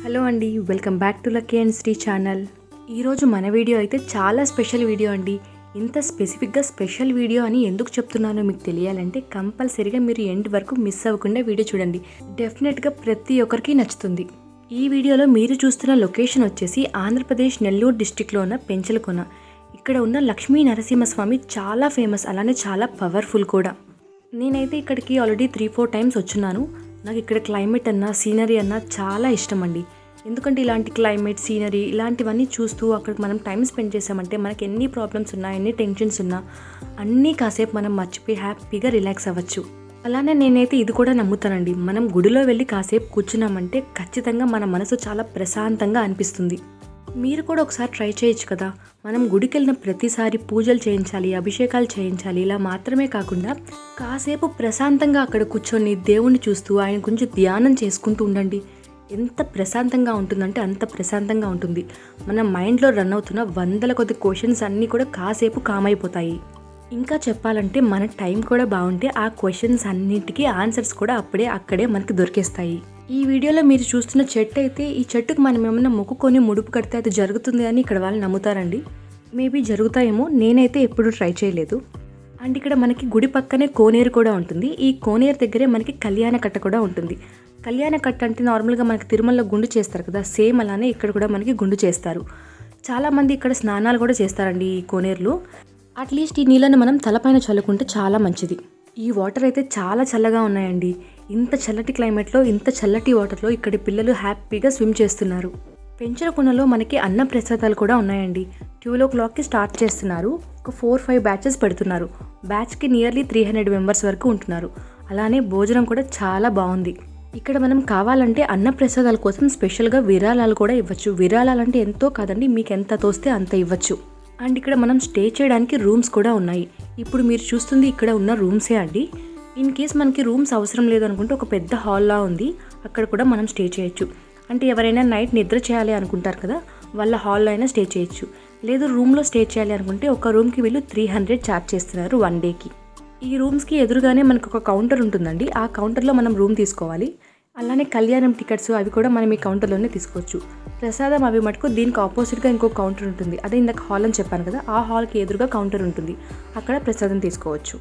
Hello అండి, welcome back to Lucky and Sri channel. ఈరోజు మన వీడియో అయితే చాలా స్పెషల్ వీడియో అండి. ఇంత స్పెసిఫిక్గా స్పెషల్ వీడియో అని ఎందుకు చెప్తున్నానో మీకు తెలియాలంటే కంపల్సరీగా మీరు ఎండ్ వరకు మిస్ అవ్వకుండా వీడియో చూడండి. డెఫినెట్గా ప్రతి ఒక్కరికి నచ్చుతుంది. ఈ వీడియోలో మీరు చూస్తున్న లొకేషన్ వచ్చేసి ఆంధ్రప్రదేశ్ నెల్లూరు డిస్టిక్లో ఉన్న పెంచలకొన. ఇక్కడ ఉన్న లక్ష్మీ నరసింహస్వామి చాలా ఫేమస్, అలానే చాలా పవర్ఫుల్ కూడా. నేనైతే ఇక్కడికి ఆల్రెడీ 3-4 టైమ్స్ వచ్చున్నాను. నాకు ఇక్కడ క్లైమేట్ అన్నా సీనరీ అన్నా చాలా ఇష్టం అండి. ఎందుకంటే ఇలాంటి క్లైమేట్ సీనరీ ఇలాంటివన్నీ చూస్తూ అక్కడికి మనం టైం స్పెండ్ చేసామంటే మనకి ఎన్ని ప్రాబ్లమ్స్ ఉన్నా ఎన్ని టెన్షన్స్ ఉన్నా అన్నీ కాసేపు మనం మర్చిపోయి హ్యాపీగా రిలాక్స్ అవ్వచ్చు. అలానే నేనైతే ఇది కూడా నమ్ముతానండి, మనం గుడిలో వెళ్ళి కాసేపు కూర్చున్నామంటే ఖచ్చితంగా మన మనసు చాలా ప్రశాంతంగా అనిపిస్తుంది. మీరు కూడా ఒకసారి ట్రై చేయొచ్చు కదా. మనం గుడికి వెళ్ళిన ప్రతిసారి పూజలు చేయించాలి, అభిషేకాలు చేయించాలి, ఇలా మాత్రమే కాకుండా కాసేపు ప్రశాంతంగా అక్కడ కూర్చొని దేవుణ్ణి చూస్తూ ఆయన గురించి ధ్యానం చేసుకుంటూ ఉండండి. ఎంత ప్రశాంతంగా ఉంటుందంటే అంత ప్రశాంతంగా ఉంటుంది. మన మైండ్లో రన్ అవుతున్న వందల కొద్ది క్వశ్చన్స్ అన్నీ కూడా కాసేపు కామ్ అయిపోతాయి. ఇంకా చెప్పాలంటే మన టైం కూడా బాగుంటే ఆ క్వశ్చన్స్ అన్నిటికీ ఆన్సర్స్ కూడా అక్కడే మనకి దొరికేస్తాయి. ఈ వీడియోలో మీరు చూస్తున్న చెట్టు అయితే ఈ చెట్టుకు మనం ఏమైనా మొక్కుకొని ముడుపు కడితే అది జరుగుతుంది అని ఇక్కడ వాళ్ళు నమ్ముతారండి. మేబీ జరుగుతాయేమో, నేనైతే ఎప్పుడూ ట్రై చేయలేదు. అండ్ ఇక్కడ మనకి గుడి పక్కనే కోనేరు కూడా ఉంటుంది. ఈ కోనేరు దగ్గరే మనకి కళ్యాణ కట్ట కూడా ఉంటుంది. కళ్యాణ కట్ట అంటే నార్మల్గా మనకి తిరుమలలో గుండు చేస్తారు కదా, సేమ్ అలానే ఇక్కడ కూడా మనకి గుండు చేస్తారు. చాలామంది ఇక్కడ స్నానాలు కూడా చేస్తారండి ఈ కోనేరులో. అట్లీస్ట్ ఈ నీళ్ళని మనం తలపైన చల్లుకుంటే చాలా మంచిది. ఈ వాటర్ అయితే చాలా చల్లగా ఉన్నాయండి. ఇంత చల్లటి క్లైమేట్లో ఇంత చల్లటి వాటర్లో ఇక్కడి పిల్లలు హ్యాపీగా స్విమ్ చేస్తున్నారు. పెంచలకొనలో మనకి అన్న ప్రసాదాలు కూడా ఉన్నాయండి. 12 o'clockకి స్టార్ట్ చేస్తున్నారు. ఒక 4-5 బ్యాచెస్ పెడుతున్నారు. బ్యాచ్కి నియర్లీ 300 మెంబర్స్ వరకు ఉంటున్నారు. అలానే భోజనం కూడా చాలా బాగుంది. ఇక్కడ మనం కావాలంటే అన్న ప్రసాదాల కోసం స్పెషల్గా విరాళాలు కూడా ఇవ్వచ్చు. విరాళాలు అంటే ఎంతో కాదండి, మీకు ఎంత తోస్తే అంత ఇవ్వచ్చు. అండ్ ఇక్కడ మనం స్టే చేయడానికి రూమ్స్ కూడా ఉన్నాయి. ఇప్పుడు మీరు చూస్తుంది ఇక్కడ ఉన్న రూమ్సే అండి. ఇన్ కేస్ మనకి రూమ్స్ అవసరం లేదు అనుకుంటే ఒక పెద్ద హాల్లా ఉంది, అక్కడ కూడా మనం స్టే చేయొచ్చు. అంటే ఎవరైనా నైట్ నిద్ర చేయాలి అనుకుంటారు కదా, వాళ్ళ హాల్లో అయినా స్టే చేయొచ్చు. లేదు రూమ్లో స్టే చేయాలి అనుకుంటే ఒక రూమ్కి వీళ్ళు 300 ఛార్జ్ చేస్తున్నారు 1 డేకి. ఈ రూమ్స్కి ఎదురుగానే మనకు ఒక కౌంటర్ ఉంటుందండి. ఆ కౌంటర్లో మనం రూమ్ తీసుకోవాలి. అలానే కళ్యాణం టికెట్స్ అవి కూడా మనం ఈ కౌంటర్లోనే తీసుకోవచ్చు. ప్రసాదం అవి మటుకు దీనికి ఆపోజిట్గా ఇంకో కౌంటర్ ఉంటుంది. అదే ఇందాక హాల్ అని చెప్పాను కదా, ఆ హాల్కి ఎదురుగా కౌంటర్ ఉంటుంది, అక్కడ ప్రసాదం తీసుకోవచ్చు.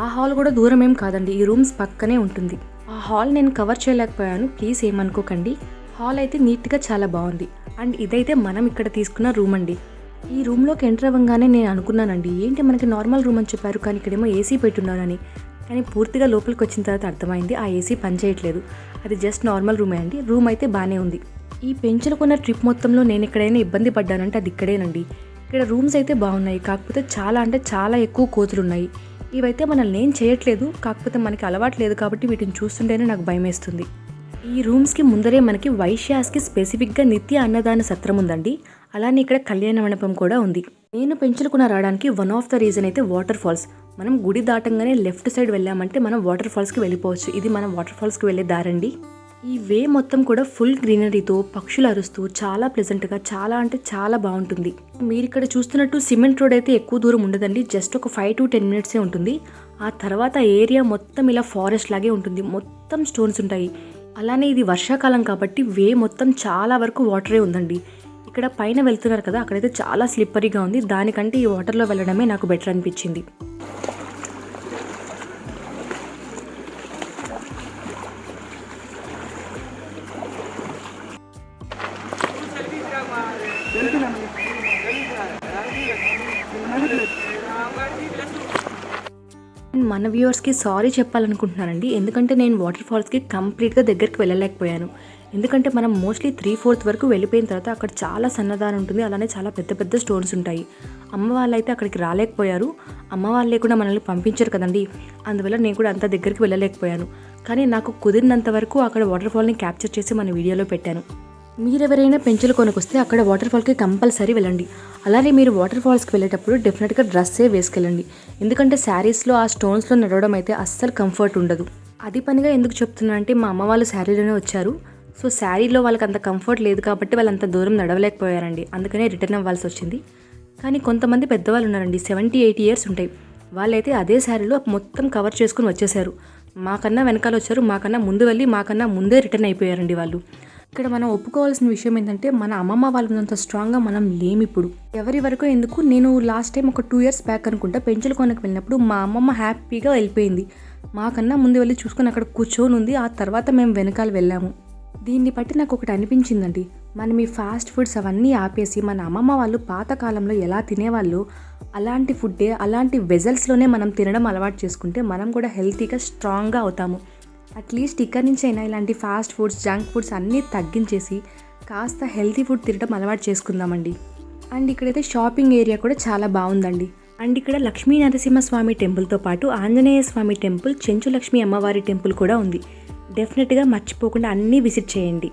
ఆ హాల్ కూడా దూరం ఏం కాదండి, ఈ రూమ్స్ పక్కనే ఉంటుంది. ఆ హాల్ నేను కవర్ చేయలేకపోయాను, ప్లీజ్ ఏమనుకోకండి. హాల్ అయితే నీట్గా చాలా బాగుంది. అండ్ ఇదైతే మనం ఇక్కడ తీసుకున్న రూమ్ అండి. ఈ రూమ్లోకి ఎంటర్ అవ్వగానే నేను అనుకున్నానండి, ఏంటి మనకి నార్మల్ రూమ్ అని చెప్పారు కానీ ఇక్కడేమో ఏసీ పెట్టున్నారని. కానీ పూర్తిగా లోపలికి వచ్చిన తర్వాత అర్థమైంది ఆ ఏసీ పనిచేయట్లేదు, అది జస్ట్ నార్మల్ రూమే అండి. రూమ్ అయితే బాగానే ఉంది. ఈ పెంచలకొన ట్రిప్ మొత్తంలో నేను ఎక్కడైనా ఇబ్బంది పడ్డానంటే అది ఇక్కడేనండి. ఇక్కడ రూమ్స్ అయితే బాగున్నాయి, కాకపోతే చాలా అంటే చాలా ఎక్కువ కోతులు ఉన్నాయి. ఇవైతే మనల్ని ఏం చేయట్లేదు, కాకపోతే మనకి అలవాటు లేదు కాబట్టి వీటిని చూస్తుంటేనే నాకు భయం వేస్తుంది. ఈ రూమ్స్కి ముందరే మనకి వైశ్యాస్కి స్పెసిఫిక్గా నిత్య అన్నదాన సత్రం ఉందండి. అలానే ఇక్కడ కళ్యాణ మండపం కూడా ఉంది. నేను పెంచలకొన రావడానికి వన్ ఆఫ్ ద రీజన్ అయితే వాటర్ ఫాల్స్. మనం గుడి దాటంగానే లెఫ్ట్ సైడ్ వెళ్ళామంటే మనం వాటర్ ఫాల్స్కి వెళ్ళిపోవచ్చు. ఇది మనం వాటర్ ఫాల్స్కి వెళ్ళే దారండి. ఈ వే మొత్తం కూడా ఫుల్ గ్రీనరీతో పక్షులు అరుస్తూ చాలా ప్లెజెంట్గా చాలా అంటే చాలా బాగుంటుంది. మీరు ఇక్కడ చూస్తున్నట్టు సిమెంట్ రోడ్ అయితే ఎక్కువ దూరం ఉండదండి, జస్ట్ ఒక 5 to 10 minutes ఉంటుంది. ఆ తర్వాత ఏరియా మొత్తం ఇలా ఫారెస్ట్ లాగే ఉంటుంది, మొత్తం స్టోన్స్ ఉంటాయి. అలానే ఇది వర్షాకాలం కాబట్టి వే మొత్తం చాలా వరకు వాటరే ఉందండి. ఇక్కడ పైన వెళ్తున్నారు కదా, అక్కడైతే చాలా స్లిప్పరీగా ఉంది. దానికంటే ఈ వాటర్లో వెళ్ళడమే నాకు బెటర్ అనిపించింది. మన వ్యూవర్స్కి సారీ చెప్పాలనుకుంటున్నానండి, ఎందుకంటే నేను వాటర్ ఫాల్స్కి కంప్లీట్గా దగ్గరికి వెళ్ళలేకపోయాను. ఎందుకంటే మనం మోస్ట్లీ 3/4 వరకు వెళ్ళిపోయిన తర్వాత అక్కడ చాలా సన్నదానం ఉంటుంది, అలానే చాలా పెద్ద పెద్ద స్టోన్స్ ఉంటాయి. అమ్మ వాళ్ళైతే అక్కడికి రాలేకపోయారు. అమ్మ వాళ్ళు లేకుండా మనల్ని పంపించారు కదండి, అందువల్ల నేను కూడా అంత దగ్గరికి వెళ్ళలేకపోయాను. కానీ నాకు కుదిరినంత వరకు అక్కడ వాటర్ ఫాల్ని క్యాప్చర్ చేసి మన వీడియోలో పెట్టాను. మీరెవరైనా పెంచలకొనకు వస్తే అక్కడ వాటర్ ఫాల్కి కంపల్సరీ వెళ్ళండి. అలానే మీరు వాటర్ ఫాల్స్కి వెళ్ళేటప్పుడు డెఫినెట్గా డ్రెస్సే వేసుకెళ్ళండి. ఎందుకంటే శారీస్లో ఆ స్టోన్స్లో నడవడం అయితే అస్సలు కంఫర్ట్ ఉండదు. అది పనిగా ఎందుకు చెప్తున్నా అంటే మా అమ్మ వాళ్ళు శారీలోనే వచ్చారు. సో శారీలో వాళ్ళకి అంత కంఫర్ట్ లేదు కాబట్టి వాళ్ళు అంత దూరం నడవలేకపోయారండి, అందుకనే రిటర్న్ అవ్వాల్సి వచ్చింది. కానీ కొంతమంది పెద్దవాళ్ళు ఉన్నారండి, 70-80 years ఉంటాయి. వాళ్ళైతే అదే శారీలో మొత్తం కవర్ చేసుకుని వచ్చేసారు. మాకన్నా వెనకాల వచ్చారు, మాకన్నా ముందు వెళ్ళి మాకన్నా ముందే రిటర్న్ అయిపోయారండి వాళ్ళు. ఇక్కడ మనం ఒప్పుకోవాల్సిన విషయం ఏంటంటే మన అమ్మమ్మ వాళ్ళు ఉన్నంత స్ట్రాంగ్గా మనం లేము ఇప్పుడు. ఎవరి వరకు ఎందుకు, నేను లాస్ట్ టైం ఒక 2 years బ్యాక్ అనుకుంటా పెంచులకోనకు వెళ్ళినప్పుడు మా అమ్మమ్మ హ్యాపీగా వెళ్ళిపోయింది. మాకన్నా ముందు వెళ్ళి చూసుకొని అక్కడ కూర్చొని ఉంది. ఆ తర్వాత మేము వెనకాల వెళ్ళాము. దీన్ని బట్టి నాకు ఒకటి అనిపించిందండి, మనం ఈ ఫాస్ట్ ఫుడ్స్ అవన్నీ ఆపేసి మన అమ్మమ్మ వాళ్ళు పాతకాలంలో ఎలా తినేవాళ్ళు అలాంటి ఫుడ్డే అలాంటి వెజల్స్లోనే మనం తినడం అలవాటు చేసుకుంటే మనం కూడా హెల్తీగా స్ట్రాంగ్గా అవుతాము. అట్లీస్ట్ ఇక్కడి నుంచి అయినా ఇలాంటి ఫాస్ట్ ఫుడ్స్ జంక్ ఫుడ్స్ అన్నీ తగ్గించేసి కాస్త హెల్తీ ఫుడ్ తినడం అలవాటు చేసుకుందామండి. అండ్ ఇక్కడైతే షాపింగ్ ఏరియా కూడా చాలా బాగుందండి. అండ్ ఇక్కడ లక్ష్మీ నరసింహస్వామి టెంపుల్తో పాటు ఆంజనేయ స్వామి టెంపుల్, చెంచు లక్ష్మీ అమ్మవారి టెంపుల్ కూడా ఉంది. డెఫినెట్గా మర్చిపోకుండా అన్నీ విజిట్ చేయండి.